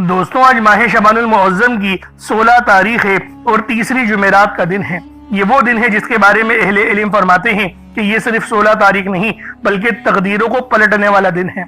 دوستوں، آج ماہ شعبان المعظم کی 16 تاریخ ہے اور تیسری جمعرات کا دن ہے۔ یہ وہ دن ہے جس کے بارے میں اہل علم فرماتے ہیں کہ یہ صرف 16 تاریخ نہیں بلکہ تقدیروں کو پلٹنے والا دن ہے۔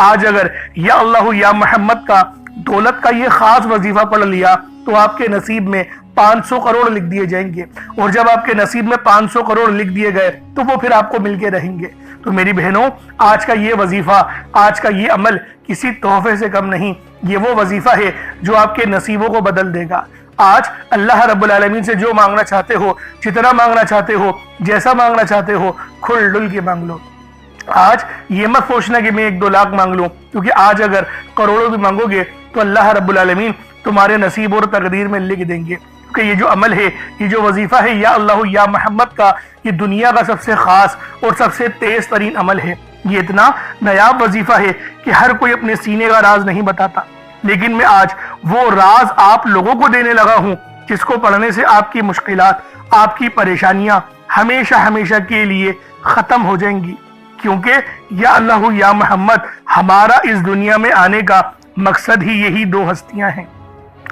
آج اگر یا اللہ یا محمد کا دولت کا یہ خاص وظیفہ پڑھ لیا تو آپ کے نصیب میں 500 کروڑ لکھ دیے جائیں گے، اور جب آپ کے نصیب میں 500 کروڑ لکھ دیے گئے تو وہ پھر آپ کو مل کے رہیں گے۔ تو میری بہنوں، آج کا یہ وظیفہ، آج کا یہ عمل کسی تحفے سے کم نہیں، یہ وہ وظیفہ ہے جو آپ کے نصیبوں کو بدل دے گا۔ آج اللہ رب العالمین سے جو مانگنا چاہتے ہو، جتنا مانگنا چاہتے ہو، جیسا مانگنا چاہتے ہو، کھل ڈل کے مانگ لو۔ آج یہ مت سوچنا کہ میں 1-2 لاکھ مانگ لوں، کیونکہ آج اگر کروڑوں بھی مانگو گے تو اللہ رب العالمین تمہارے نصیب اور تقدیر میں لکھ دیں گے۔ کہ یہ جو عمل ہے، یہ جو وظیفہ ہے یا اللہ یا محمد کا، یہ دنیا کا سب سے خاص اور سب سے تیز ترین عمل ہے۔ یہ اتنا نایاب وظیفہ ہے کہ ہر کوئی اپنے سینے کا راز نہیں بتاتا، لیکن میں آج وہ راز آپ لوگوں کو دینے لگا ہوں جس کو پڑھنے سے آپ کی مشکلات، آپ کی پریشانیاں ہمیشہ ہمیشہ کے لیے ختم ہو جائیں گی، کیونکہ یا اللہ یا محمد ہمارا اس دنیا میں آنے کا مقصد ہی یہی 2 ہستیاں ہیں۔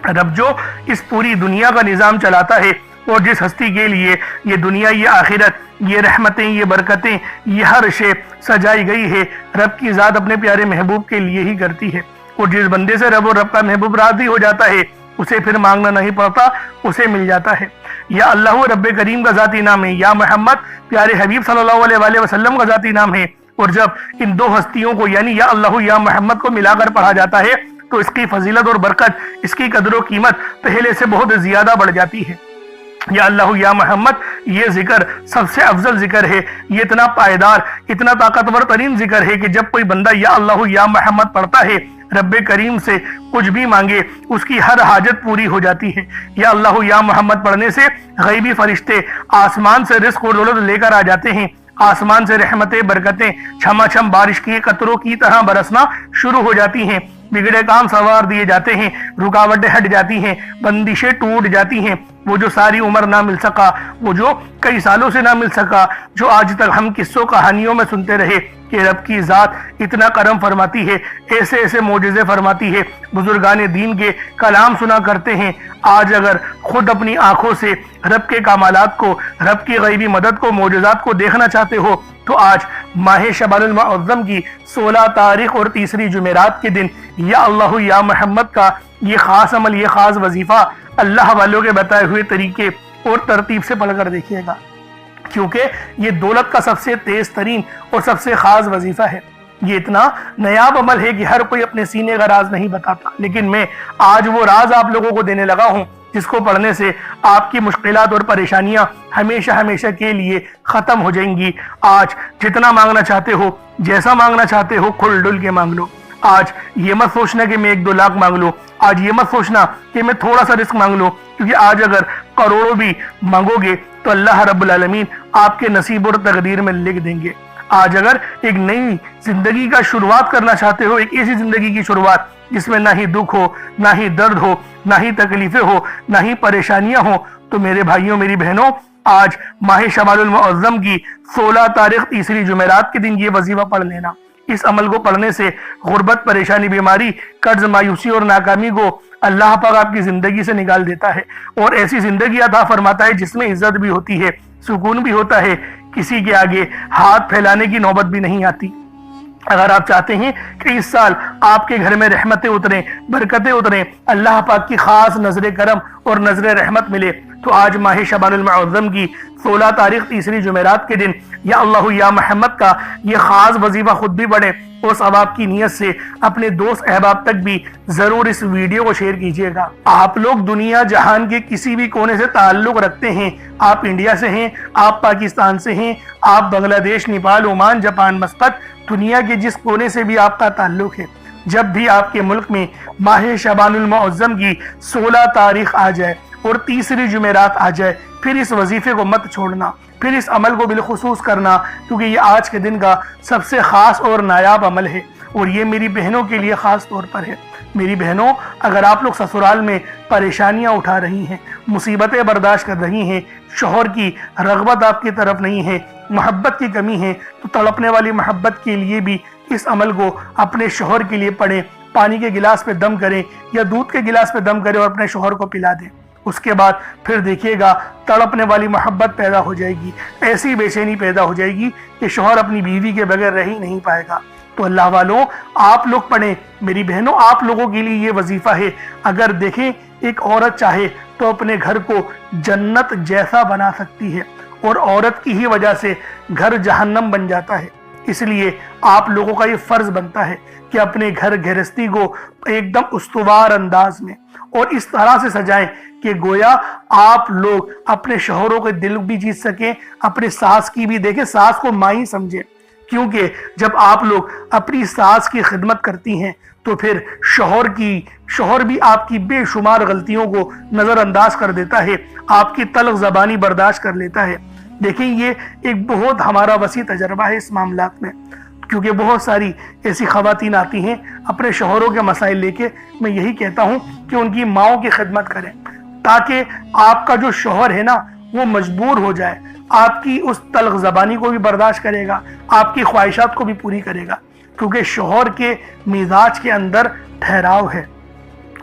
رب جو اس پوری دنیا کا نظام چلاتا ہے اور جس ہستی کے لیے یہ دنیا، یہ آخرت، یہ رحمتیں، یہ برکتیں، یہ ہر شے سجائی گئی ہے، رب کی ذات اپنے پیارے محبوب کے لیے ہی کرتی ہے۔ اور جس بندے سے رب اور رب کا محبوب راضی ہو جاتا ہے، اسے پھر مانگنا نہیں پڑتا، اسے مل جاتا ہے۔ یا اللہ رب کریم کا ذاتی نام ہے، یا محمد پیارے حبیب صلی اللہ علیہ وآلہ وسلم کا ذاتی نام ہے، اور جب ان 2 ہستیوں کو یعنی یا اللہ یا محمد کو ملا کر پڑھا جاتا ہے تو اس کی فضیلت اور برکت، اس کی قدر و قیمت پہلے سے بہت زیادہ بڑھ جاتی ہے۔ یا اللہ یا محمد یہ ذکر سب سے افضل ذکر ہے، یہ اتنا پائیدار، اتنا طاقتور ترین ذکر ہے کہ جب کوئی بندہ یا اللہ یا محمد پڑھتا ہے، رب کریم سے کچھ بھی مانگے اس کی ہر حاجت پوری ہو جاتی ہے۔ یا اللہ یا محمد پڑھنے سے غیبی فرشتے آسمان سے رزق اور دولت لے کر آ جاتے ہیں، آسمان سے رحمتیں، برکتیں چھما چھم بارش کی قطروں کی طرح برسنا شروع ہو جاتی ہیں، بگڑے کام سنوار دیے جاتے ہیں، رکاوٹیں ہٹ جاتی ہیں، بندشیں ٹوٹ جاتی ہیں۔ وہ جو ساری عمر نہ مل سکا، وہ جو کئی سالوں سے نہ مل سکا، جو آج تک ہم قصوں کہانیوں میں سنتے رہے کہ رب کی ذات اتنا کرم فرماتی ہے، ایسے ایسے معجزے فرماتی ہے، بزرگان دین کے کلام سنا کرتے ہیں، آج اگر خود اپنی آنکھوں سے رب کے کمالات کو، رب کی غیبی مدد کو، معجزات کو دیکھنا چاہتے ہو تو آج ماہ شعبان المعظم کی 16 تاریخ اور تیسری جمعرات کے دن یا اللہ یا محمد کا یہ خاص عمل، یہ خاص وظیفہ اللہ والوں کے بتائے ہوئے طریقے اور ترتیب سے پڑھ کر دیکھیے گا، کیونکہ یہ دولت کا سب سے تیز ترین اور سب سے خاص وظیفہ ہے۔ یہ اتنا نایاب عمل ہے کہ ہر کوئی اپنے سینے کا راز نہیں بتاتا، لیکن میں آج وہ راز آپ لوگوں کو دینے لگا ہوں جس کو پڑھنے سے آپ کی مشکلات اور پریشانیاں ہمیشہ ہمیشہ کے لیے ختم ہو جائیں گی۔ آج جتنا مانگنا چاہتے ہو، جیسا مانگنا چاہتے ہو، کھل ڈل کے مانگ لو۔ آج یہ مت سوچنا کہ میں 1-2 لاکھ مانگ لوں، آج یہ مت سوچنا کہ میں تھوڑا سا رزق مانگ لوں، کیونکہ آج اگر کروڑوں بھی مانگو گے تو اللہ رب العالمین آپ کے نصیب اور تقدیر میں لکھ دیں گے۔ آج اگر ایک نئی زندگی کا شروعات کرنا چاہتے ہو، ایک ایسی زندگی کی شروعات جس میں نہ ہی دکھ ہو، نہ ہی درد ہو، نہ ہی تکلیفیں ہو، نہ ہی پریشانیاں ہوں، تو میرے بھائیوں، میری بہنوں، آج ماہ شعبان المعظم کی 16 تاریخ تیسری جمعرات کے دن یہ وظیفہ پڑھ لینا۔ اس عمل کو پڑھنے سے غربت، پریشانی، بیماری، قرض، مایوسی اور ناکامی کو اللہ پاک آپ کی زندگی سے نکال دیتا ہے، اور ایسی زندگی عطا فرماتا ہے جس میں عزت بھی ہوتی ہے، سکون بھی ہوتا ہے، کسی کے آگے ہاتھ پھیلانے کی نوبت بھی نہیں آتی۔ اگر آپ چاہتے ہیں کہ اس سال آپ کے گھر میں رحمتیں اتریں، برکتیں اتریں، اللہ پاک کی خاص نظر کرم اور نظر رحمت ملے، تو آج ماہ شعبان المعظم کی 16 تاریخ تیسری جمعرات کے دن یا اللہ یا محمد کا یہ خاص وظیفہ خود بھی پڑھیں، اور ثواب کی نیت سے اپنے دوست احباب تک بھی ضرور اس ویڈیو کو شیئر کیجیے گا۔ آپ لوگ دنیا جہان کے کسی بھی کونے سے تعلق رکھتے ہیں، آپ انڈیا سے ہیں، آپ پاکستان سے ہیں، آپ بنگلہ دیش، نیپال، عمان، جاپان، مسقط، دنیا کے جس کونے سے بھی آپ کا تعلق ہے، جب بھی آپ کے ملک میں ماہ شعبان المعظم کی 16 تاریخ آ جائے اور تیسری جمعرات آ جائے، پھر اس وظیفے کو مت چھوڑنا، پھر اس عمل کو بالخصوص کرنا، کیونکہ یہ آج کے دن کا سب سے خاص اور نایاب عمل ہے، اور یہ میری بہنوں کے لیے خاص طور پر ہے۔ میری بہنوں، اگر آپ لوگ سسرال میں پریشانیاں اٹھا رہی ہیں، مصیبتیں برداشت کر رہی ہیں، شوہر کی رغبت آپ کی طرف نہیں ہے، محبت کی کمی ہے، تو تڑپنے والی محبت کے لیے بھی اس عمل کو اپنے شوہر کے لیے پڑھیں، پانی کے گلاس پہ دم کریں یا دودھ کے گلاس پہ دم کریں اور اپنے شوہر کو پلا دیں، اس کے بعد پھر دیکھیے گا تڑپنے والی محبت پیدا ہو جائے گی، ایسی بے چینی پیدا ہو جائے گی کہ شوہر اپنی بیوی کے بغیر رہ ہی نہیں پائے گا۔ تو اللہ والوں آپ لوگ پڑھیں، میری بہنوں آپ لوگوں کے لیے یہ وظیفہ ہے۔ اگر دیکھیں ایک عورت چاہے تو اپنے گھر کو جنت جیسا بنا سکتی ہے، اور عورت کی ہی وجہ سے گھر جہنم بن جاتا ہے۔ اس لیے آپ لوگوں کا یہ فرض بنتا ہے کہ اپنے گھر گھرستی کو ایک دم استوار انداز میں اور اس طرح سے سجائیں کہ گویا آپ لوگ اپنے شوہروں کے دل بھی جیت سکیں، اپنے ساس کی بھی، دیکھیں ساس کو مائی سمجھیں، کیونکہ جب آپ لوگ اپنی ساس کی خدمت کرتی ہیں تو پھر شوہر بھی آپ کی بے شمار غلطیوں کو نظر انداز کر دیتا ہے، آپ کی تلخ زبانی برداشت کر لیتا ہے۔ دیکھیں یہ ایک بہت ہمارا وسیع تجربہ ہے اس معاملات میں، کیونکہ بہت ساری ایسی خواتین آتی ہیں اپنے شوہروں کے مسائل لے کے۔ میں یہی کہتا ہوں کہ ان کی ماؤں کی خدمت کریں تاکہ آپ کا جو شوہر ہے نا وہ مجبور ہو جائے، آپ کی اس تلخ زبانی کو بھی برداشت کرے گا، آپ کی خواہشات کو بھی پوری کرے گا، کیونکہ شوہر کے مزاج کے اندر ٹھہراؤ ہے۔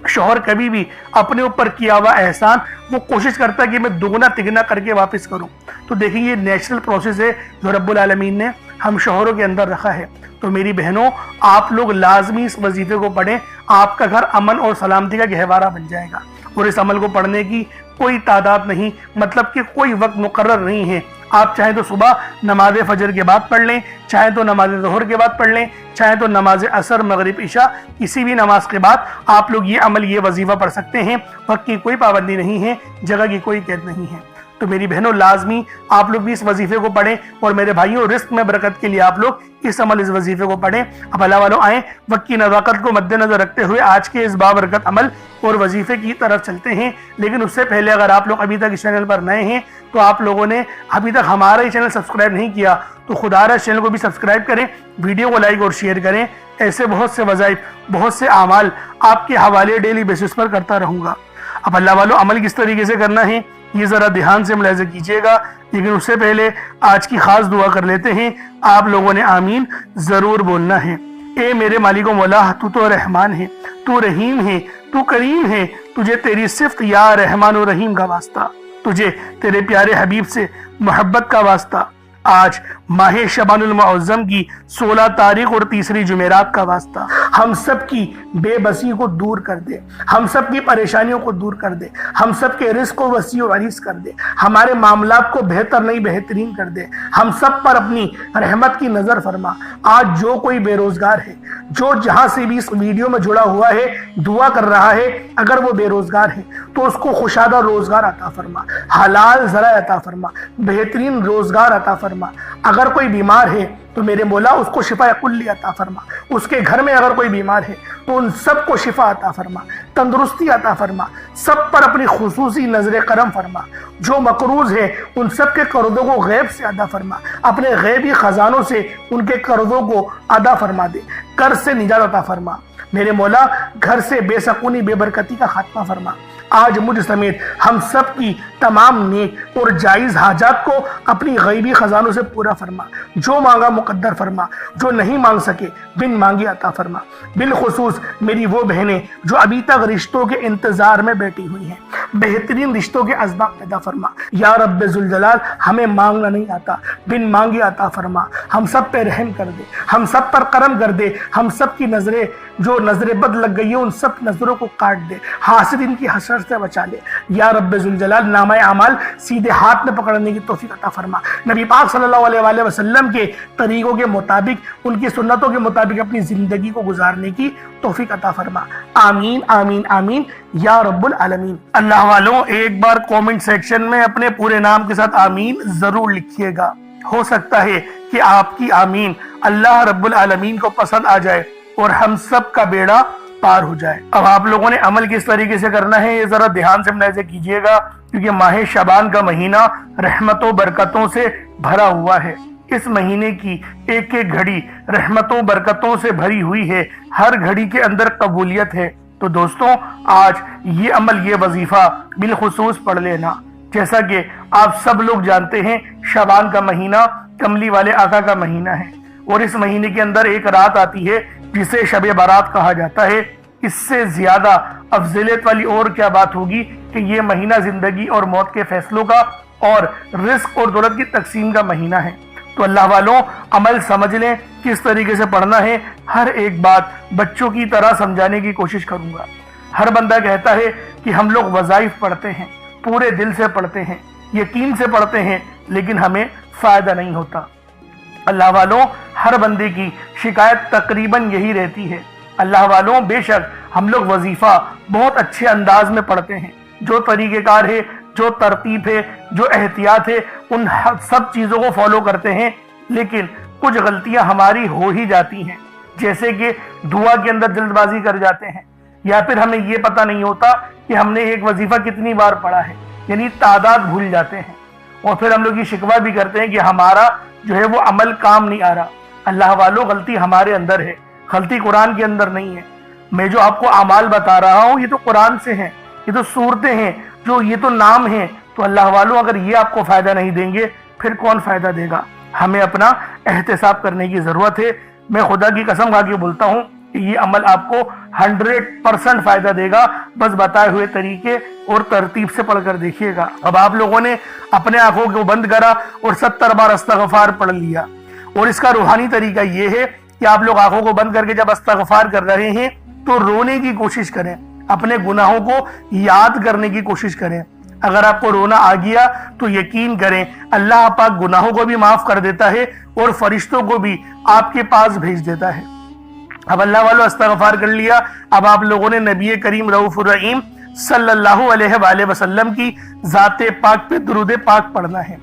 شوہر کبھی بھی اپنے اوپر کیا ہوا احسان وہ کوشش کرتا ہے کہ میں دگنا تگنا کر کے واپس کروں۔ تو دیکھیں یہ نیچرل پروسیس ہے جو رب العالمین نے ہم شوہروں کے اندر رکھا ہے۔ تو میری بہنوں آپ لوگ لازمی اس وظیفے کو پڑھیں، آپ کا گھر امن اور سلامتی کا گہوارہ بن جائے گا۔ اور اس عمل کو پڑھنے کی کوئی تعداد نہیں، مطلب کہ کوئی وقت مقرر نہیں ہے۔ آپ چاہیں تو صبح نماز فجر کے بعد پڑھ لیں، چاہیں تو نماز ظہر کے بعد پڑھ لیں، چاہیں تو نماز عصر مغرب عشاء کسی بھی نماز کے بعد آپ لوگ یہ عمل یہ وظیفہ پڑھ سکتے ہیں۔ وقت کی کوئی پابندی نہیں ہے، جگہ کی کوئی قید نہیں ہے۔ تو میری بہنوں لازمی آپ لوگ بھی اس وظیفے کو پڑھیں، اور میرے بھائیوں رزق میں برکت کے لیے آپ لوگ اس وظیفے کو پڑھیں۔ اب اللہ والوں آئیں وقت کی نزاکت کو مد نظر رکھتے ہوئے آج کے اس بابرکت عمل اور وظیفے کی طرف چلتے ہیں۔ لیکن اس سے پہلے اگر آپ لوگ ابھی تک اس چینل پر نئے ہیں تو آپ لوگوں نے ابھی تک ہمارا یہ چینل سبسکرائب نہیں کیا تو خدا را چینل کو بھی سبسکرائب کریں، ویڈیو کو لائک اور شیئر کریں۔ ایسے بہت سے وظائف، بہت سے اعمال آپ کے حوالے ڈیلی بیسس پر کرتا رہوں گا۔ اب اللہ والوں عمل کس طریقے سے کرنا ہے یہ ذرا دھیان سے ملاحظہ کیجیے گا، لیکن اس سے پہلے آج کی خاص دعا کر لیتے ہیں۔ آپ لوگوں نے آمین ضرور بولنا ہے۔ اے میرے مالک و مولا، تو رحمان ہے، تو رحیم ہے، تو کریم ہے، تجھے تیری صفت یا رحمان و رحیم کا واسطہ، تجھے تیرے پیارے حبیب سے محبت کا واسطہ، آج ماہ شعبان المعظم کی 16 تاریخ اور تیسری جمعرات کا واسطہ، ہم سب کی بے بسی کو دور کر دے، ہم سب کی پریشانیوں کو دور کر دے، ہم سب کے رزق کو وسیع و عریض کر دے، ہمارے معاملات کو بہتر نہیں بہترین کر دے، ہم سب پر اپنی رحمت کی نظر فرما۔ آج جو کوئی بے روزگار ہے، جو جہاں سے بھی اس ویڈیو میں جڑا ہوا ہے دعا کر رہا ہے، اگر وہ بے روزگار ہے تو اس کو خوشادہ روزگار عطا فرما، حلال ذرائع عطا فرما، بہترین روزگار عطا فرما۔ اگر کوئی بیمار ہے تو میرے مولا اس کو شفا کلی عطا فرما، اس کے گھر میں اگر کوئی بیمار ہے تو ان سب کو شفا عطا فرما، تندرستی عطا فرما، سب پر اپنی خصوصی نظر کرم فرما۔ جو مقروض ہے ان سب کے قرضوں کو غیب سے ادا فرما، اپنے غیبی خزانوں سے ان کے قرضوں کو ادا فرما دے، قرض سے نجات عطا فرما۔ میرے مولا گھر سے بے سکونی بے برکتی کا خاتمہ فرما۔ آج مجھ سمیت ہم سب کی تمام نیک اور جائز حاجات کو اپنی غیبی خزانوں سے پورا فرما، جو مانگا مقدر فرما، جو نہیں مانگ سکے بن مانگی عطا فرما۔ بالخصوص میری وہ بہنیں جو ابھی تک رشتوں کے انتظار میں بیٹھی ہوئی ہیں، بہترین رشتوں کے اسباب پیدا فرما۔ یا رب ذوالجلال ہمیں مانگنا نہیں آتا، بن مانگی عطا فرما۔ ہم سب پہ رحم کر دے، ہم سب پر کرم کر دے، ہم سب کی نظریں جو نظر بد لگ گئی ہے ان سب نظروں کو کاٹ دے، حاسدین کی حسد سے بچا لے۔ یا رب ذوالجلال نامہ اعمال سیدھے ہاتھ میں پکڑنے کی توفیق عطا فرما۔ نبی پاک صلی اللہ علیہ وآلہ وسلم کے طریقوں کے مطابق، ان کی سنتوں کے مطابق اپنی زندگی کو گزارنے کی توفیق عطا فرما۔ آمین آمین آمین یا رب العالمین۔ اللہ والوں ایک بار کومنٹ سیکشن میں اپنے پورے نام کے ساتھ آمین ضرور لکھیے گا، ہو سکتا ہے کہ آپ کی آمین اللہ رب العالمین کو پسند آ جائے اور ہم سب کا بیڑا پار ہو جائے۔ اب آپ لوگوں نے عمل کس طریقے سے کرنا ہے یہ ذرا دھیان سے ملاحظہ کیجیے گا، کیونکہ ماہ شعبان کا مہینہ رحمتوں برکتوں سے بھرا ہوا ہے۔ اس مہینے کی ایک ایک گھڑی رحمتوں برکتوں سے بھری ہوئی ہے، ہر گھڑی کے اندر قبولیت ہے۔ تو دوستوں آج یہ عمل یہ وظیفہ بالخصوص پڑھ لینا۔ جیسا کہ آپ سب لوگ جانتے ہیں شعبان کا مہینہ کملی والے آقا کا مہینہ ہے، اور اس مہینے کے اندر ایک رات آتی ہے جسے شب برات کہا جاتا ہے۔ اس سے زیادہ افضلیت والی اور کیا بات ہوگی کہ یہ مہینہ زندگی اور موت کے فیصلوں کا اور رزق اور دولت کی تقسیم کا مہینہ ہے۔ تو اللہ والوں عمل سمجھ لیں کس طریقے سے پڑھنا ہے۔ ہر ایک بات بچوں کی طرح سمجھانے کی کوشش کروں گا۔ ہر بندہ کہتا ہے کہ ہم لوگ وظائف پڑھتے ہیں، پورے دل سے پڑھتے ہیں، یقین سے پڑھتے ہیں، لیکن ہمیں فائدہ نہیں ہوتا۔ اللہ والوں ہر بندے کی شکایت تقریباً یہی رہتی ہے۔ اللہ والوں بے شک ہم لوگ وظیفہ بہت اچھے انداز میں پڑھتے ہیں، جو طریقہ کار ہے، جو ترتیب ہے، جو احتیاط ہے، ان سب چیزوں کو فالو کرتے ہیں، لیکن کچھ غلطیاں ہماری ہو ہی جاتی ہیں، جیسے کہ دعا کے اندر جلد بازی کر جاتے ہیں، یا پھر ہمیں یہ پتہ نہیں ہوتا کہ ہم نے ایک وظیفہ کتنی بار پڑھا ہے، یعنی تعداد بھول جاتے ہیں، اور پھر ہم لوگ یہ شکوہ بھی کرتے ہیں کہ ہمارا جو ہے وہ عمل کام نہیں آ رہا۔ اللہ والوں غلطی ہمارے اندر ہے، غلطی قرآن کے اندر نہیں ہے۔ میں جو آپ کو اعمال بتا رہا ہوں یہ تو قرآن سے ہیں، یہ تو صورتیں ہیں، جو یہ تو نام ہیں۔ تو اللہ والوں اگر یہ آپ کو فائدہ نہیں دیں گے پھر کون فائدہ دے گا؟ ہمیں اپنا احتساب کرنے کی ضرورت ہے۔ میں خدا کی قسم کھا کے بولتا ہوں کہ یہ عمل آپ کو 100% فائدہ دے گا، بس بتائے ہوئے طریقے اور ترتیب سے پڑھ کر دیکھیے گا۔ اب آپ لوگوں نے اپنے آنکھوں کو بند کرا اور 70 بار استغفار پڑھ لیا، اور اس کا روحانی طریقہ یہ ہے کہ آپ لوگ آنکھوں کو بند کر کے جب استغفار کر رہے ہیں تو رونے کی کوشش کریں، اپنے گناہوں کو یاد کرنے کی کوشش کریں۔ اگر آپ کو رونا آ گیا تو یقین کریں اللہ پاک گناہوں کو بھی معاف کر دیتا ہے اور فرشتوں کو بھی آپ کے پاس بھیج دیتا ہے۔ اب اللہ والوں استغفار کر لیا، اب آپ لوگوں نے نبی کریم رؤوف الرحیم صلی اللہ علیہ وآلہ وسلم کی ذات پاک پہ درود پاک پڑھنا ہے۔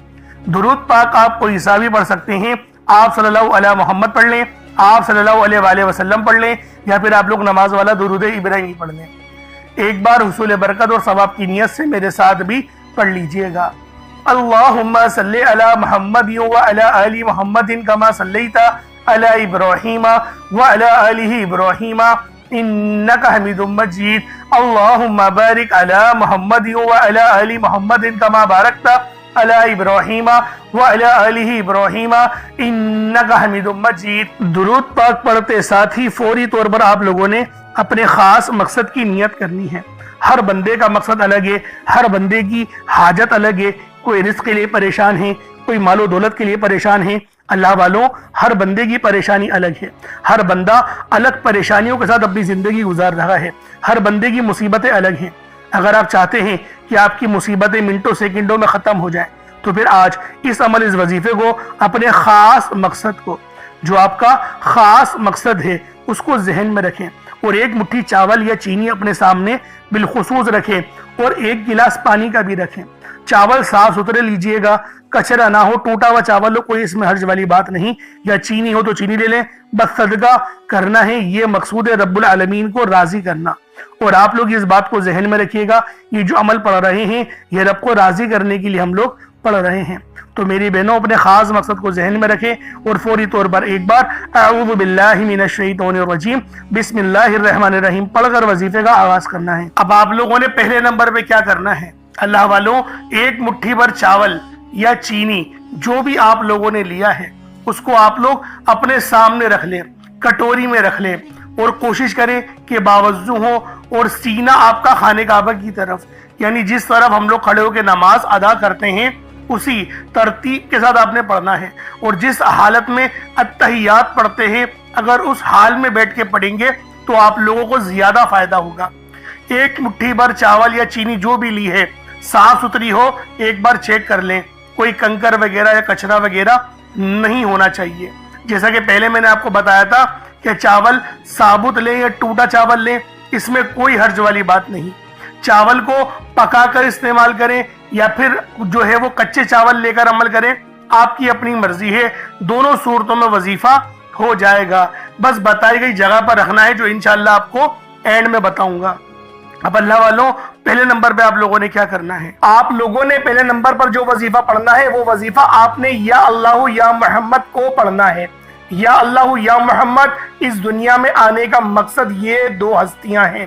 درود پاک آپ کوئی سا بھی پڑھ سکتے ہیں، آپ صلی اللہ علیہ محمد پڑھ لیں، آپ صلی اللہ علیہ وآلہ وسلم پڑھ لیں، یا پھر آپ لوگ نماز والا درود ابراہیمی پڑھ لیں۔ ایک بار حصول برکت اور ثواب کی نیت سے میرے ساتھ بھی پڑھ لیجئے گا۔ اللہم صلی علی محمد وعلی آل محمد کما صلیت علی ابراہیم وعلی آل ابراہیم انک حمید مجید۔ اللہم بارک علی محمد وعلی آل محمد کما بارکت علی ابراہیم وعلی آل ابراہیم انک حمید مجید۔ درود پاک پڑھتے ساتھ ہی فوری طور پر آپ لوگوں نے اپنے خاص مقصد کی نیت کرنی ہے۔ ہر بندے کا مقصد الگ ہے، ہر بندے کی حاجت الگ ہے، کوئی رزق کے لیے پریشان ہے، کوئی مال و دولت کے لیے پریشان ہے۔ اللہ والوں ہر بندے کی پریشانی الگ ہے، ہر بندہ الگ پریشانیوں کے ساتھ اپنی زندگی گزار رہا ہے، ہر بندے کی مصیبتیں الگ ہیں۔ اگر آپ چاہتے ہیں کہ آپ کی مصیبتیں منٹوں سیکنڈوں میں ختم ہو جائیں تو پھر آج اس عمل اس وظیفے کو اپنے خاص مقصد کو، جو آپ کا خاص مقصد ہے، اس کو ذہن میں رکھیں، اور ایک مٹھی چاول یا چینی اپنے سامنے بالخصوص رکھیں، اور ایک گلاس پانی کا بھی رکھیں۔ چاول صاف ستھرے لیجئے گا، کچرا نہ ہو، ٹوٹا ہوا چاول ہو، کوئی اس میں حرج والی بات نہیں، یا چینی ہو تو چینی لے لیں، بس صدقہ کرنا ہے۔ یہ مقصود ہے رب العالمین کو راضی کرنا، اور آپ لوگ اس بات کو ذہن میں رکھیے گا، یہ جو عمل پڑھ رہے ہیں یہ رب کو راضی کرنے کے لیے ہم لوگ پڑھ رہے ہیں۔ تو میری بہنوں اپنے خاص مقصد کو ذہن میں رکھیں، اور فوری طور پر ایک بار اعوذ باللہ من الشیطان الرجیم بسم اللہ الرحمن الرحیم پڑھ کر وظیفے کا آغاز کرنا ہے۔ اب آپ لوگوں نے پہلے نمبر پہ کیا کرنا ہے؟ اللہ والوں ایک مٹھی بھر چاول یا چینی جو بھی آپ لوگوں نے لیا ہے اس کو آپ لوگ اپنے سامنے رکھ لیں، کٹوری میں رکھ لیں، اور کوشش کریں کہ باوضو ہو اور سینہ آپ کا خانہ کعبہ کی طرف، یعنی جس طرف ہم لوگ کھڑے ہو کے نماز ادا کرتے ہیں اسی ترتیب کے ساتھ آپ نے پڑھنا ہے، اور جس حالت میں اتحیات پڑھتے ہیں اگر اس حال میں بیٹھ کے پڑھیں گے تو آپ لوگوں کو زیادہ فائدہ ہوگا۔ ایک مٹھی بھر چاول یا چینی جو بھی لی ہے صاف ستھری ہو، ایک بار چیک کر لیں، کوئی کنکر وغیرہ یا کچرا وغیرہ نہیں ہونا چاہیے۔ جیسا کہ پہلے میں نے آپ کو بتایا تھا کہ چاول ثابت لیں یا ٹوٹا چاول لیں، اس میں کوئی حرج والی بات نہیں۔ چاول کو پکا کر استعمال کریں یا پھر جو ہے وہ کچے چاول لے کر عمل کریں، آپ کی اپنی مرضی ہے، دونوں صورتوں میں وظیفہ ہو جائے گا۔ بس بتائی گئی جگہ پر رکھنا ہے جو انشاءاللہ آپ کو اینڈ میں بتاؤں گا۔ اب اللہ والوں پہلے نمبر پہ آپ لوگوں نے کیا کرنا ہے؟ آپ لوگوں نے پہلے نمبر پر جو وظیفہ پڑھنا ہے وہ وظیفہ آپ نے یا اللہ یا محمد کو پڑھنا ہے۔ یا اللہ یا محمد اس دنیا میں آنے کا مقصد یہ دو ہستیاں ہیں،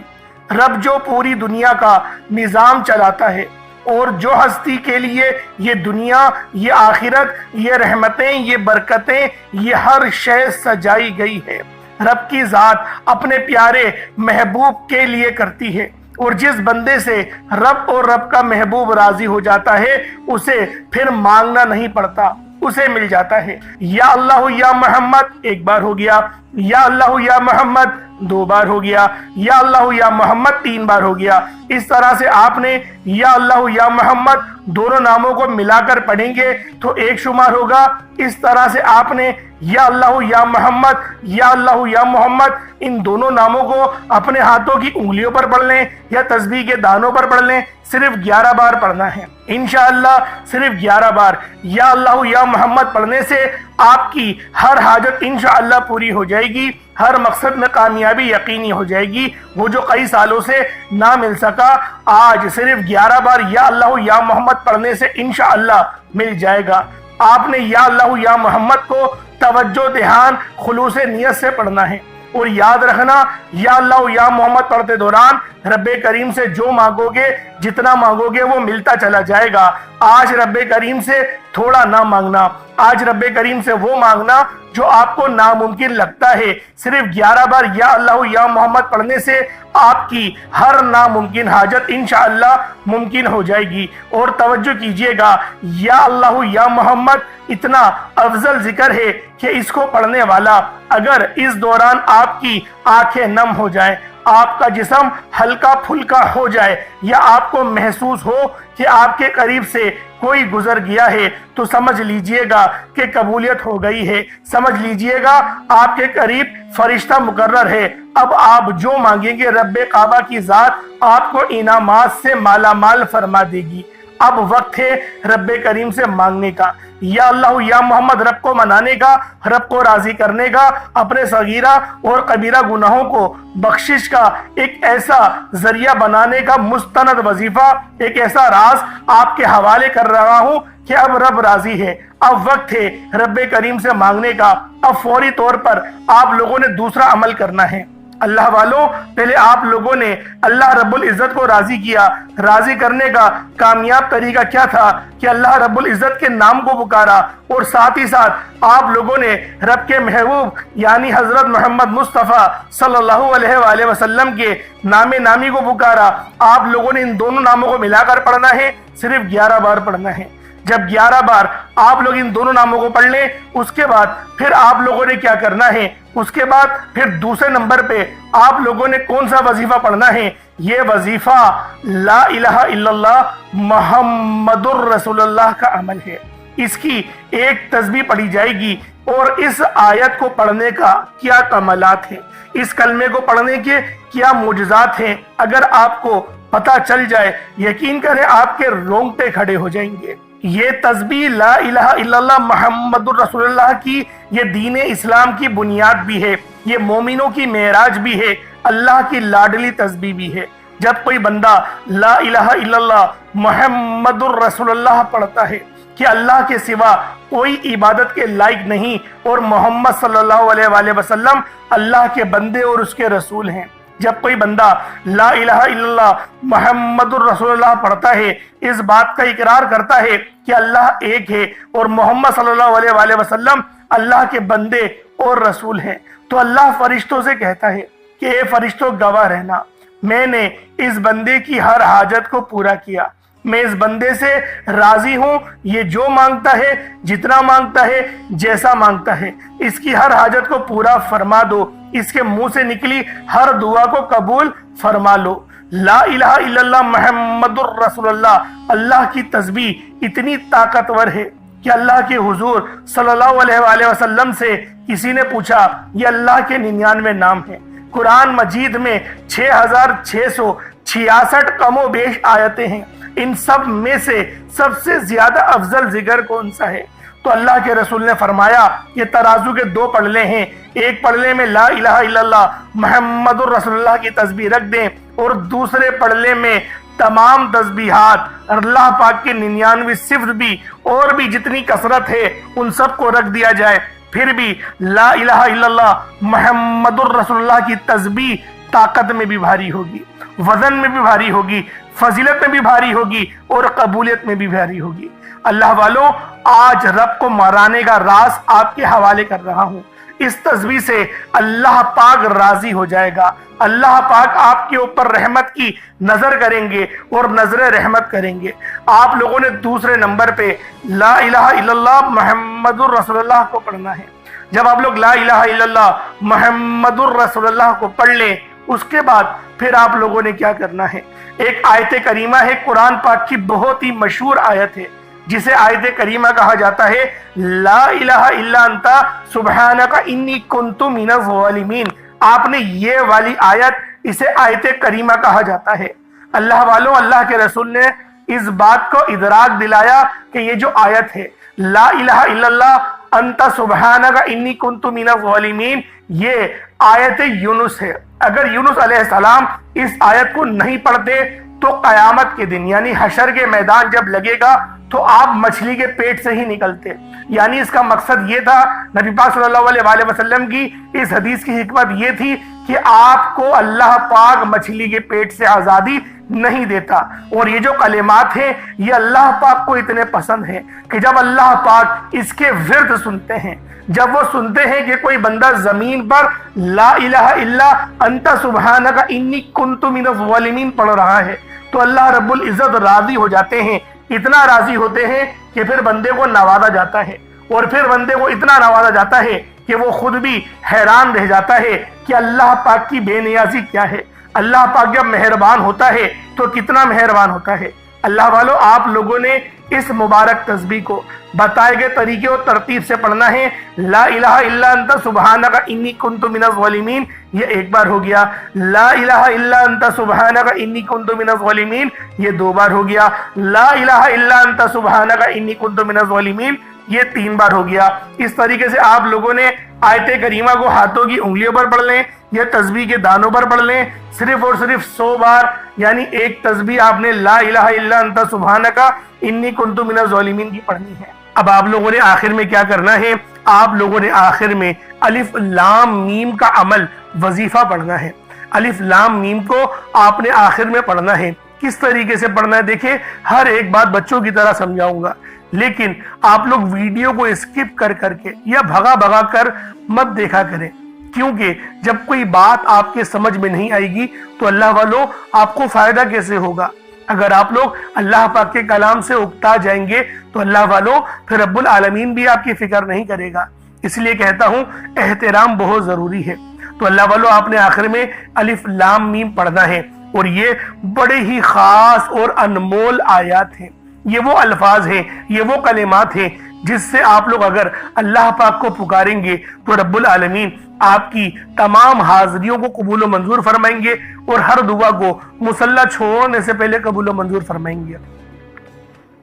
رب جو پوری دنیا کا نظام چلاتا ہے اور جو ہستی کے لیے یہ دنیا، یہ آخرت، یہ رحمتیں، یہ برکتیں، یہ ہر شے سجائی گئی ہے، رب کی ذات اپنے پیارے محبوب کے لیے کرتی ہے۔ اور جس بندے سے رب اور رب کا محبوب راضی ہو جاتا ہے اسے پھر مانگنا نہیں پڑتا، اسے مل جاتا ہے۔ یا اللہ یا محمد ایک بار ہو گیا، یا اللہ یا محمد دو بار ہو گیا، یا اللہ یا محمد تین بار ہو گیا۔ اس طرح سے آپ نے یا اللہ یا محمد دونوں ناموں کو ملا کر پڑھیں گے تو ایک شمار ہوگا۔ اس طرح سے آپ نے یا اللہ یا محمد، یا اللہ یا محمد ان دونوں ناموں کو اپنے ہاتھوں کی انگلیوں پر پڑھ لیں یا تسبیح کے دانوں پر پڑھ لیں، صرف 11 بار پڑھنا ہے انشاءاللہ، صرف 11 بار یا اللہ یا محمد پڑھنے سے آپ کی ہر حاجت انشاءاللہ پوری ہو جائے گی، ہر مقصد میں کامیابی یقینی ہو جائے گی۔ وہ جو کئی سالوں سے نہ مل سکا آج صرف 11 بار یا اللہ یا محمد پڑھنے سے انشاءاللہ مل جائے گا۔ آپ نے یا اللہ یا محمد کو توجہ دھیان خلوص نیت سے پڑھنا ہے، اور یاد رکھنا یا اللہ یا محمد پڑھتے دوران رب کریم سے جو مانگو گے، جتنا مانگو گے وہ ملتا چلا جائے گا۔ آج رب کریم سے تھوڑا نہ مانگنا، آج رب کریم سے وہ مانگنا جو آپ کو ناممکن لگتا ہے۔ صرف 11 بار یا اللہ یا محمد پڑھنے سے آپ کی ہر ناممکن حاجت انشاءاللہ ممکن ہو جائے گی۔ اور توجہ کیجئے گا، یا اللہ یا محمد اتنا افضل ذکر ہے کہ اس کو پڑھنے والا اگر اس دوران آپ کی آنکھیں نم ہو جائیں، آپ کا جسم ہلکا پھلکا ہو جائے، یا آپ کو محسوس ہو کہ آپ کے قریب سے کوئی گزر گیا ہے، تو سمجھ لیجئے گا کہ قبولیت ہو گئی ہے، سمجھ لیجئے گا آپ کے قریب فرشتہ مقرر ہے۔ اب آپ جو مانگیں گے رب کعبہ کی ذات آپ کو انعامات سے مالا مال فرما دے گی۔ اب وقت ہے رب کریم سے مانگنے کا، یا اللہ یا محمد رب کو منانے کا، رب کو راضی کرنے کا، اپنے صغیرہ اور کبیرہ گناہوں کو بخشش کا ایک ایسا ذریعہ بنانے کا مستند وظیفہ، ایک ایسا راز آپ کے حوالے کر رہا ہوں کہ اب رب راضی ہے۔ اب وقت ہے رب کریم سے مانگنے کا۔ اب فوری طور پر آپ لوگوں نے دوسرا عمل کرنا ہے۔ اللہ والوں، پہلے آپ لوگوں نے اللہ رب العزت کو راضی کیا۔ راضی کرنے کا کامیاب طریقہ کیا تھا کہ اللہ رب العزت کے نام کو پکارا، اور ساتھ ہی ساتھ آپ لوگوں نے رب کے محبوب یعنی حضرت محمد مصطفیٰ صلی اللہ علیہ وآلہ وسلم کے نام نامی کو پکارا۔ آپ لوگوں نے ان دونوں ناموں کو ملا کر پڑھنا ہے، صرف 11 بار پڑھنا ہے۔ جب 11 بار آپ لوگ ان دونوں ناموں کو پڑھ لیں، اس کے بعد پھر آپ لوگوں نے کیا کرنا ہے، اس کے بعد پھر دوسرے نمبر پہ آپ لوگوں نے کون سا وظیفہ پڑھنا ہے؟ یہ وظیفہ لا الہ الا اللہ محمد الرسول اللہ کا عمل ہے۔ اس کی ایک تسبیح پڑھی جائے گی، اور اس آیت کو پڑھنے کا کیا کمالات ہیں، اس کلمے کو پڑھنے کے کیا معجزات ہیں، اگر آپ کو پتہ چل جائے یقین کریں آپ کے رونگٹے کھڑے ہو جائیں گے۔ یہ تسبیح لا الہ الا اللہ محمد الرسول اللہ کی یہ دین اسلام کی بنیاد بھی ہے، یہ مومنوں کی معراج بھی ہے، اللہ کی لاڈلی تسبیح بھی ہے۔ جب کوئی بندہ لا الہ الا اللہ محمد الرسول اللہ پڑھتا ہے کہ اللہ کے سوا کوئی عبادت کے لائق نہیں، اور محمد صلی اللہ علیہ وآلہ وسلم اللہ کے بندے اور اس کے رسول ہیں، جب کوئی بندہ لا الہ الا اللہ محمد الرسول اللہ پڑھتا ہے، اس بات کا اقرار کرتا ہے کہ اللہ ایک ہے اور محمد صلی اللہ علیہ وآلہ وسلم اللہ کے بندے اور رسول ہیں، تو اللہ فرشتوں سے کہتا ہے کہ اے فرشتوں گواہ رہنا، میں نے اس بندے کی ہر حاجت کو پورا کیا، میں اس بندے سے راضی ہوں، یہ جو مانگتا ہے، جتنا مانگتا ہے، جیسا مانگتا ہے، اس کی ہر حاجت کو پورا فرما دو، اس کے منہ سے نکلی ہر دعا کو قبول فرما لو۔ لا الہ الا اللہ محمد الرسول اللہ، اللہ کی تسبیح اتنی طاقتور ہے کہ اللہ کے حضور صلی اللہ علیہ وآلہ وسلم سے کسی نے پوچھا، یہ اللہ کے 99 نام ہیں، قرآن مجید میں 6666 کم و بیش آیتیں ہیں، ان سب میں سے سب سے زیادہ افضل ذکر کون سا ہے؟ تو اللہ کے رسول نے فرمایا یہ ترازو کے 2 پلڑے ہیں، ایک پلڑے میں لا الہ الا اللہ محمد الرسول اللہ کی تسبیح رکھ دیں، اور دوسرے پلڑے میں تمام تسبیحات اللہ پاک کے 99 صفت بھی اور بھی جتنی کثرت ہے ان سب کو رکھ دیا جائے، پھر بھی لا الہ الا اللہ محمد الرسول اللہ کی تسبیح طاقت میں بھی بھاری ہوگی، وزن میں بھی بھاری ہوگی، فضیلت میں بھی بھاری ہوگی اور قبولیت میں بھی بھاری ہوگی۔ اللہ والوں، آج رب کو مرانے کا راز آپ کے حوالے کر رہا ہوں۔ اس تسبیح سے اللہ پاک راضی ہو جائے گا، اللہ پاک آپ کے اوپر رحمت کی نظر کریں گے اور نظر رحمت کریں گے۔ آپ لوگوں نے دوسرے نمبر پہ لا الہ الا اللہ محمد الرسول اللہ کو پڑھنا ہے۔ جب آپ لوگ لا الہ الا اللہ محمد الرسول اللہ کو پڑھ لیں، اس کے بعد پھر آپ لوگوں نے کیا کرنا ہے؟ ایک آیت کریمہ ہے، قرآن پاک کی بہت ہی مشہور آیت ہے، جسے آیت کریمہ کہا جاتا ہے، لا الہ الا انت سبحانک انی کنت من الظالمین۔ آپ نے یہ والی آیت، اسے آیت کریمہ کہا جاتا ہے۔ اللہ والوں، اللہ کے رسول نے اس بات کو ادراک دلایا کہ یہ جو آیت ہے لا الہ الا اللہ انت سبحانک انی کنت من الظالمین، یہ آیت یونس ہے۔ اگر یونس علیہ السلام اس آیت کو نہیں پڑھتے تو قیامت کے دن یعنی حشر کے میدان جب لگے گا تو آپ مچھلی کے پیٹ سے ہی نکلتے۔ یعنی اس کا مقصد یہ تھا، نبی پاک صلی اللہ علیہ وآلہ وسلم کی اس حدیث کی حکمت یہ تھی کہ آپ کو اللہ پاک مچھلی کے پیٹ سے آزادی نہیں دیتا۔ اور یہ جو کلمات ہیں یہ اللہ پاک کو اتنے پسند ہیں کہ جب اللہ پاک اس کے ورد سنتے ہیں، جب وہ سنتے ہیں کہ کوئی بندہ زمین پر لا الہ الا انت سبحانک انی کنت من الظالمین پڑھ رہا ہے، تو اللہ رب العزت راضی ہو جاتے ہیں۔ اتنا راضی ہوتے ہیں کہ پھر بندے کو نوازا جاتا ہے، اور پھر بندے کو اتنا نوازا جاتا ہے کہ وہ خود بھی حیران رہ جاتا ہے کہ اللہ پاک کی بے نیازی کیا ہے۔ اللہ پاک جب مہربان ہوتا ہے تو کتنا مہربان ہوتا ہے۔ اللہ والوں، آپ لوگوں نے اس مبارک تسبیح کو بتائے گئے طریقے اور ترتیب سے پڑھنا ہے۔ لا الہ الا انت سبحانک انی کنت من الظالمین، یہ ایک بار ہو گیا۔ لا الہ الا انت سبحانک انی کنت من الظالمین، یہ دو بار ہو گیا۔ لا الہ الا انت سبحانک انی کنت من الظالمین، یہ تین بار ہو گیا۔ اس طریقے سے آپ لوگوں نے آیت کریمہ کو ہاتھوں کی انگلیوں پر پڑھ لیں یا تسبیح کے دانوں پر پڑھ لیں، صرف اور صرف 100 بار، یعنی ایک تسبیح آپ نے لا الہ الا انت سبحانک انی کنت من الظالمین کی پڑھنی ہے۔ اب آپ لوگوں نے آخر میں کیا کرنا ہے؟ آپ لوگوں نے آخر میں الف لام میم کا عمل وظیفہ پڑھنا ہے۔ الف لام میم کو آپ نے آخر میں پڑھنا ہے۔ کس طریقے سے پڑھنا ہے؟ دیکھیں، ہر ایک بات بچوں کی طرح سمجھاؤں گا، لیکن آپ لوگ ویڈیو کو اسکپ کر کے یا بھگا بھگا کر مت دیکھا کریں، کیونکہ جب کوئی بات آپ کے سمجھ میں نہیں آئے گی تو اللہ والوں آپ کو فائدہ کیسے ہوگا؟ اگر آپ لوگ اللہ پاک کے کلام سے اکتا جائیں گے تو اللہ والوں پھر رب العالمین بھی آپ کی فکر نہیں کرے گا۔ اس لیے کہتا ہوں احترام بہت ضروری ہے۔ تو اللہ والوں آپ نے آخر میں الف لام میم پڑھنا ہے، اور یہ بڑے ہی خاص اور انمول آیات ہیں۔ یہ وہ الفاظ ہیں، یہ وہ کلمات ہیں جس سے آپ لوگ اگر اللہ پاک کو پکاریں گے تو رب العالمین آپ کی تمام حاضریوں کو قبول و منظور فرمائیں گے، اور ہر دعا کو مصلی چھوڑنے سے پہلے قبول و منظور فرمائیں گے۔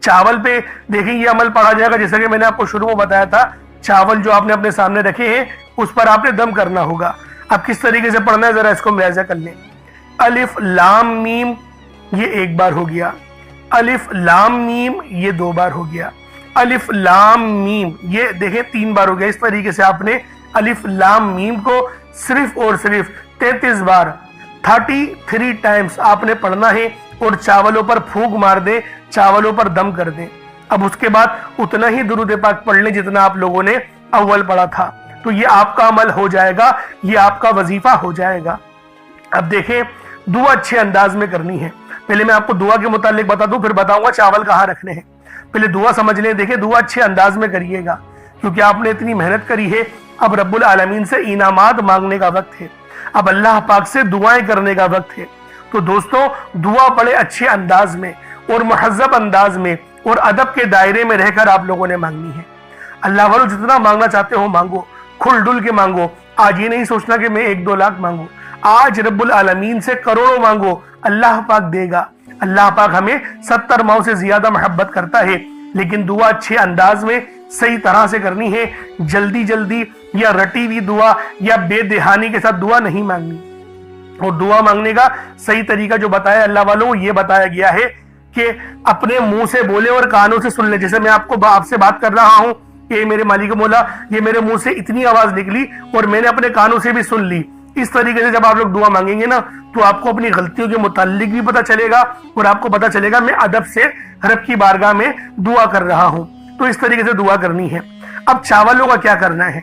چاول پہ دیکھیں یہ عمل پڑھا جائے گا، جیسا کہ میں نے آپ کو شروع میں بتایا تھا، چاول جو آپ نے اپنے سامنے رکھے ہیں اس پر آپ نے دم کرنا ہوگا۔ اب کس طریقے سے پڑھنا ہے ذرا اس کو ملاحظہ کر لیں۔ الف لام میم، یہ ایک بار ہو گیا۔ الف لام میم، یہ دو بار ہو گیا۔ الف لام میم، یہ دیکھیں تین بار ہو گیا۔ اس طریقے سے آپ نے الف لام میم کو صرف اور صرف 33 بار 33 ٹائمز آپ نے پڑھنا ہے، اور چاولوں پر پھونک مار دیں، چاولوں پر دم کر دیں۔ اب اس کے بعد اتنا ہی درود پاک پڑھ لیں جتنا آپ لوگوں نے اول پڑھا تھا، تو یہ آپ کا عمل ہو جائے گا، یہ آپ کا وظیفہ ہو جائے گا۔ اب دیکھیں دعا اچھے انداز میں کرنی ہے۔ پہلے میں آپ کو دعا کے متعلق بتا دوں، پھر بتاؤں گا چاول کہاں رکھنے ہیں۔ پہلے دعا سمجھ لیں۔ دیکھیں دعا اچھے انداز میں کریے گا، کیونکہ آپ نے اتنی محنت کری ہے۔ اب رب العالمین سے انعامات مانگنے کا وقت ہے، اب اللہ پاک سے دعائیں کرنے کا وقت ہے۔ تو دوستوں دعا بڑے اچھے انداز میں اور مہذب انداز میں اور ادب کے دائرے میں رہ کر آپ لوگوں نے مانگنی ہے۔ اللہ والوں جتنا مانگنا چاہتے ہو مانگو، کھل ڈل کے مانگو۔ آج یہ نہیں سوچنا کہ میں 1-2 لاکھ مانگوں، آج رب العالمین سے کروڑوں مانگو، اللہ پاک دے گا۔ اللہ پاک ہمیں 70 ماؤں سے زیادہ محبت کرتا ہے، لیکن دعا اچھے انداز میں صحیح طرح سے کرنی ہے۔ جلدی جلدی یا رٹی ہوئی دعا یا بے دہانی کے ساتھ دعا نہیں مانگنی۔ اور دعا مانگنے کا صحیح طریقہ جو بتایا اللہ والوں، یہ بتایا گیا ہے کہ اپنے منہ سے بولے اور کانوں سے سن لے۔ جیسے میں آپ سے بات کر رہا ہوں کہ میرے مالک مولا، یہ میرے منہ سے اتنی آواز نکلی اور میں نے اپنے کانوں سے بھی سن لی، اس طریقے سے جب آپ لوگ دعا مانگیں گے نا تو آپ کو اپنی غلطیوں کے متعلق بھی پتہ چلے گا اور آپ کو پتہ چلے گا میں ادب سے رب کی بارگاہ میں دعا کر رہا ہوں. تو اس طریقے سے دعا کرنی ہے. اب چاولوں کا کیا کرنا ہے؟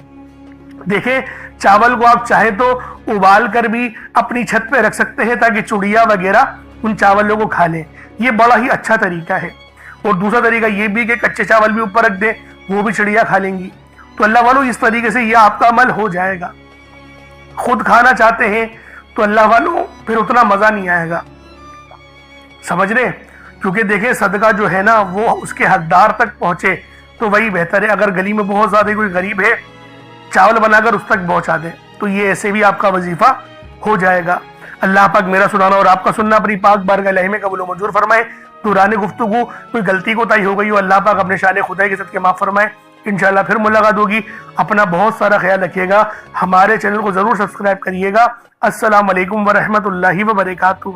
دیکھیں چاول کو آپ چاہے تو ابال کر بھی اپنی چھت پہ رکھ سکتے ہیں تاکہ چڑیا وغیرہ ان چاولوں کو کھا لیں. یہ بڑا ہی اچھا طریقہ ہے. اور دوسرا طریقہ یہ بھی کہ کچے چاول بھی اوپر رکھ دیں, وہ بھی چڑیا کھا لیں گی. تو اللہ والوں اس طریقے سے یہ آپ کا عمل ہو جائے گا. خود کھانا چاہتے ہیں تو اللہ والوں پھر اتنا مزہ نہیں آئے گا, سمجھ رہے؟ کیونکہ دیکھیں صدقہ جو ہے نا وہ اس کے حقدار تک پہنچے تو وہی بہتر ہے. اگر گلی میں بہت زیادہ کوئی غریب ہے, چاول بنا کر اس تک پہنچا دے تو یہ ایسے بھی آپ کا وظیفہ ہو جائے گا. اللہ پاک میرا سنانا اور آپ کا سننا اپنی پاک بارگاہ الہی میں قبول و منظور فرمائے. دوران گفتگو کوئی غلطی کوتاہی ہو گئی ہو, اللہ پاک اپنے شان خدائی کے صدقے معاف فرمائے. انشاءاللہ پھر ملاقات ہوگی. اپنا بہت سارا خیال رکھیے گا. ہمارے چینل کو ضرور سبسکرائب کریے گا. السلام علیکم ورحمۃ اللہ وبرکاتہ.